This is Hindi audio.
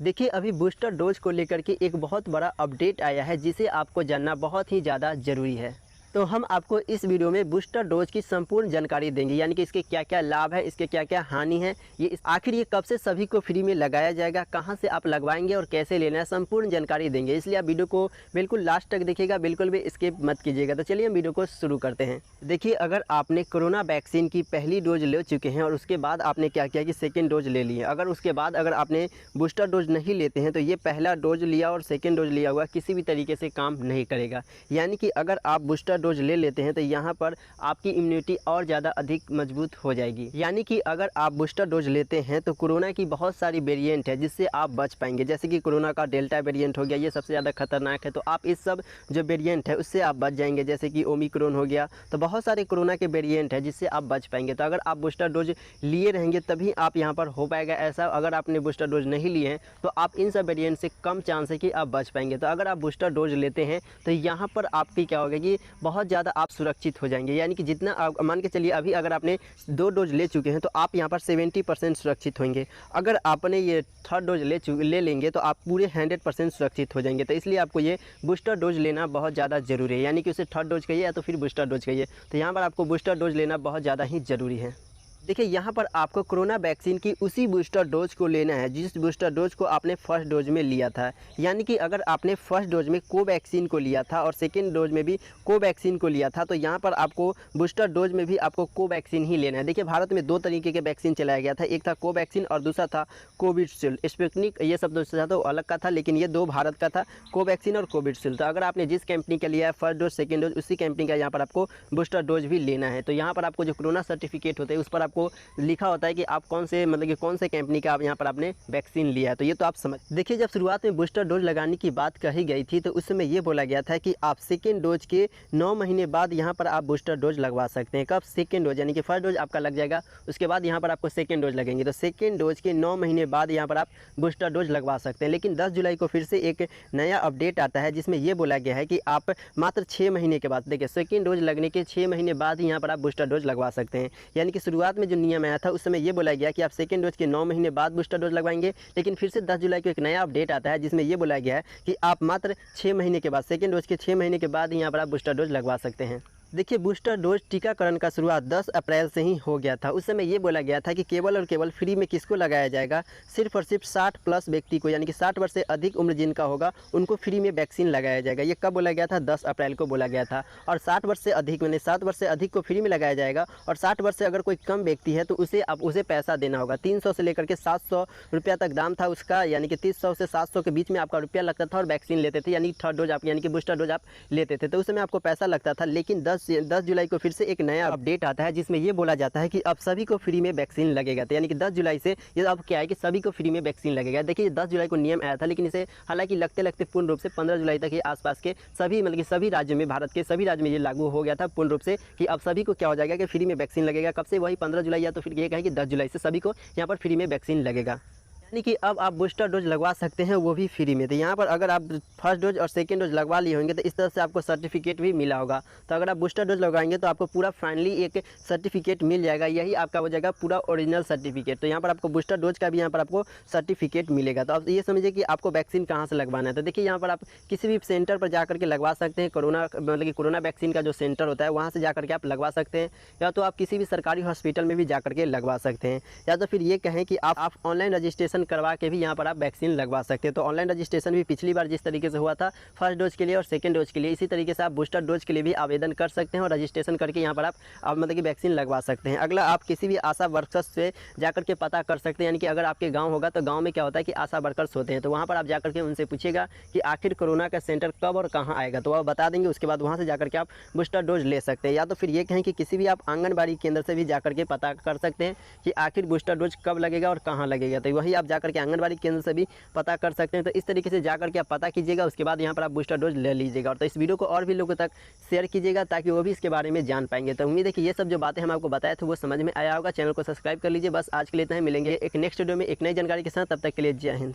देखिए अभी बूस्टर डोज को लेकर के एक बहुत बड़ा अपडेट आया है जिसे आपको जानना बहुत ही ज़्यादा ज़रूरी है। तो हम आपको इस वीडियो में बूस्टर डोज की संपूर्ण जानकारी देंगे, यानी कि इसके क्या क्या लाभ है, इसके क्या क्या हानि है, आखिर ये कब से सभी को फ्री में लगाया जाएगा, कहाँ से आप लगवाएंगे और कैसे लेना है, संपूर्ण जानकारी देंगे। इसलिए आप वीडियो को बिल्कुल लास्ट तक देखिएगा, बिल्कुल भी स्किप मत कीजिएगा। तो चलिए हम वीडियो को शुरू करते हैं। देखिए अगर आपने कोरोना वैक्सीन की पहली डोज ले चुके हैं और उसके बाद आपने क्या किया कि सेकेंड डोज ले लिए, अगर उसके बाद अगर आपने बूस्टर डोज नहीं लेते हैं तो ये पहला डोज लिया और सेकेंड डोज लिया हुआ किसी भी तरीके से काम नहीं करेगा। यानी कि अगर आप बूस्टर डोज ले लेते हैं तो यहाँ पर आपकी इम्यूनिटी और ज़्यादा अधिक मजबूत हो जाएगी। यानी कि अगर आप बूस्टर डोज लेते हैं तो कोरोना की बहुत सारी वेरिएंट है जिससे आप बच पाएंगे। जैसे कि कोरोना का डेल्टा वेरिएंट हो गया, ये सबसे ज़्यादा खतरनाक है, तो आप इस सब जो वेरिएंट है उससे आप बच जाएंगे। जैसे कि ओमिक्रॉन हो गया, तो बहुत सारे कोरोना के वेरिएंट है जिससे आप बच पाएंगे। तो अगर आप बूस्टर डोज लिए रहेंगे तभी आप यहाँ पर हो पाएगा ऐसा। अगर आपने बूस्टर डोज नहीं लिए हैं तो आप इन सब वेरिएंट से कम चांस है कि आप बच पाएंगे। तो अगर आप बूस्टर डोज लेते हैं तो यहाँ पर आपकी क्या होगा कि बहुत ज़्यादा आप सुरक्षित हो जाएंगे। यानी कि जितना आप मान के चलिए अभी अगर आपने 2 डोज ले चुके हैं तो आप यहाँ पर 70% सुरक्षित होंगे। अगर आपने ये थर्ड डोज ले लेंगे तो आप पूरे 100% सुरक्षित हो जाएंगे। तो इसलिए आपको ये बूस्टर डोज लेना बहुत ज़्यादा ज़रूरी है। यानी कि उसे थर्ड डोज कहिए या तो फिर बूस्टर डोज कहिए, तो यहाँ पर आपको बूस्टर डोज लेना बहुत ज़्यादा ही ज़रूरी है। देखिए यहाँ पर आपको कोरोना वैक्सीन की उसी बूस्टर डोज को लेना है जिस बूस्टर डोज को आपने फर्स्ट डोज में लिया था। यानी कि अगर आपने फर्स्ट डोज में कोवैक्सीन को लिया था और सेकेंड डोज में भी कोवैक्सीन को लिया था तो यहाँ पर आपको बूस्टर डोज में भी आपको कोवैक्सीन ही लेना है। देखिए भारत में 2 तरीके के वैक्सीन चलाया गया था, एक था कोवैक्सीन और दूसरा था कोविशील्ड। स्पुतनिक ये सब दूसरा तो अलग का था, लेकिन ये 2 भारत का था, कोवैक्सीन और कोविशील्ड। तो अगर आपने जिस कंपनी का लिया है फर्स्ट डोज सेकेंड डोज, उसी कंपनी का यहाँ पर आपको बूस्टर डोज भी लेना है। तो यहाँ पर आपको जो कोरोना सर्टिफिकेट होता है उस पर आपको लिखा होता है कि आप कौन से मतलब कि कौन से कंपनी का आप यहाँ पर आपने वैक्सीन लिया है। तो ये तो आप समझ। देखिए जब शुरुआत में बूस्टर डोज लगाने की बात कही गई थी तो उस समय ये बोला गया था कि आप सेकेंड डोज के 9 महीने बाद यहाँ पर आप बूस्टर डोज लगवा सकते हैं। कब? सेकेंड डोज, यानी कि फर्स्ट डोज आपका लग जाएगा, उसके बाद यहाँ पर आपको सेकेंड डोज लगेंगे। तो सेकेंड डोज के 9 महीने बाद यहाँ पर आप बूस्टर डोज लगवा सकते हैं। लेकिन 10 जुलाई को फिर से एक नया अपडेट आता है जिसमें ये बोला गया है कि आप मात्र 6 महीने के बाद, देखिए सेकेंड डोज लगने के 6 महीने बाद ही यहाँ पर आप बूस्टर डोज लगवा सकते हैं। यानी कि शुरुआत में जो नियम आया था उस समय ये बोला गया कि आप सेकेंड डोज के 9 महीने बाद बूस्टर डोज लगवाएंगे, लेकिन फिर से 10 जुलाई को एक नया अपडेट आता है जिसमें ये बोला गया है कि आप मात्र 6 महीने के बाद, सेकेंड डोज के 6 महीने के बाद यहाँ पर आप बूस्टर डोज लगवा सकते हैं। देखिए बूस्टर डोज टीकाकरण का शुरुआत 10 अप्रैल से ही हो गया था। उस समय ये बोला गया था कि केवल और केवल फ्री में किसको लगाया जाएगा, सिर्फ और सिर्फ 60 प्लस व्यक्ति को, यानी कि 60 वर्ष से अधिक उम्र जिनका होगा उनको फ्री में वैक्सीन लगाया जाएगा। ये कब बोला गया था? 10 अप्रैल को बोला गया था। और 60 वर्ष से अधिक, मैंने 7 वर्ष से अधिक को फ्री में लगाया जाएगा। और 60 वर्ष से अगर कोई कम व्यक्ति है तो उसे पैसा देना होगा। 300 से लेकर के 700 रुपया तक दाम था उसका, यानी कि 300 से 700 के बीच में आपका रुपया लगता था और वैक्सीन लेते थे, यानी थर्ड डोज आप यानी कि बूस्टर डोज आप लेते थे। तो उस समय आपको पैसा लगता था। लेकिन 10 जुलाई को फिर से एक नया अपडेट आता है जिसमें ये बोला जाता है कि अब सभी को फ्री में वैक्सीन लगेगा। तो यानी कि 10 जुलाई से ये अब क्या है कि सभी को फ्री में वैक्सीन लगेगा। देखिए 10 जुलाई को नियम आया था, लेकिन इसे हालांकि लगते लगते पूर्ण रूप से 15 जुलाई तक ये आसपास के सभी मतलब कि सभी राज्यों में, भारत के सभी राज्यों में ये लागू हो गया था पूर्ण रूप से कि अब सभी को क्या हो जाएगा कि फ्री में वैक्सीन लगेगा। कब से? वही 15 जुलाई, या तो फिर ये कहें कि 10 जुलाई से सभी को यहाँ पर फ्री में वैक्सीन लगेगा। यानी कि अब आप बूस्टर डोज लगवा सकते हैं, वो भी फ्री में। तो यहाँ पर अगर आप फर्स्ट डोज और सेकेंड डोज लगवा लिए होंगे तो इस तरह से आपको सर्टिफिकेट भी मिला होगा। तो अगर आप बूस्टर डोज लगवाएंगे तो आपको पूरा फाइनली एक सर्टिफिकेट मिल जाएगा, यही आपका हो जाएगा पूरा ओरिजिनल सर्टिफिकेट। तो यहाँ पर आपको बूस्टर डोज का भी यहाँ पर आपको सर्टिफिकेट मिलेगा। तो आप ये समझिए कि आपको वैक्सीन कहाँ से लगवाना है। तो देखिए यहाँ पर आप किसी भी सेंटर पर जाकर के लगवा सकते हैं। कोरोना मतलब कि कोरोना वैक्सीन का जो सेंटर होता है वहाँ से जाकर के आप लगवा सकते हैं, या तो आप किसी भी सरकारी हॉस्पिटल में भी जाकर के लगवा सकते हैं, या तो फिर ये कहें कि आप ऑनलाइन रजिस्ट्रेशन करवा के भी यहाँ पर आप वैक्सीन लगवा सकते हैं। तो ऑनलाइन रजिस्ट्रेशन भी पिछली बार जिस तरीके से हुआ था फर्स्ट डोज के लिए और सेकंड डोज के लिए, इसी तरीके से आप बूस्टर डोज के लिए भी आवेदन कर सकते हैं और रजिस्ट्रेशन करके यहाँ पर आप मतलब कि वैक्सीन लगवा सकते हैं। अगला, आप किसी भी आशा वर्कर्स से जाकर के पता कर सकते हैं। यानी कि अगर आपके गाँव होगा तो गाँव में क्या होता है कि आशा वर्कर्स होते हैं, तो वहाँ पर आप जाकर के उनसे पूछिएगा कि आखिर कोरोना का सेंटर कब और कहाँ आएगा, तो वह बता देंगे। उसके बाद वहाँ से जाकर के आप बूस्टर डोज ले सकते हैं। या तो फिर ये कहें कि किसी भी आप आंगनबाड़ी केंद्र से भी जाकर के पता कर सकते हैं कि आखिर बूस्टर डोज कब लगेगा और कहाँ लगेगा। तो वही आप जाकर के आंगनबाड़ी केंद्र से भी पता कर सकते हैं। तो इस तरीके से जाकर के आप पता कीजिएगा, उसके बाद यहाँ पर आप बूस्टर डोज ले लीजिएगा। और तो इस वीडियो को और भी लोगों तक शेयर कीजिएगा ताकि वो भी इसके बारे में जान पाएंगे। तो उम्मीद है कि ये सब जो बातें हम आपको बताए थे वो समझ में आया होगा। चैनल को सब्सक्राइब कर लीजिए। बस आज के लिए इतना ही, मिलेंगे एक नेक्स्ट वीडियो में एक नई जानकारी के साथ। तब तक के लिए जय हिंद।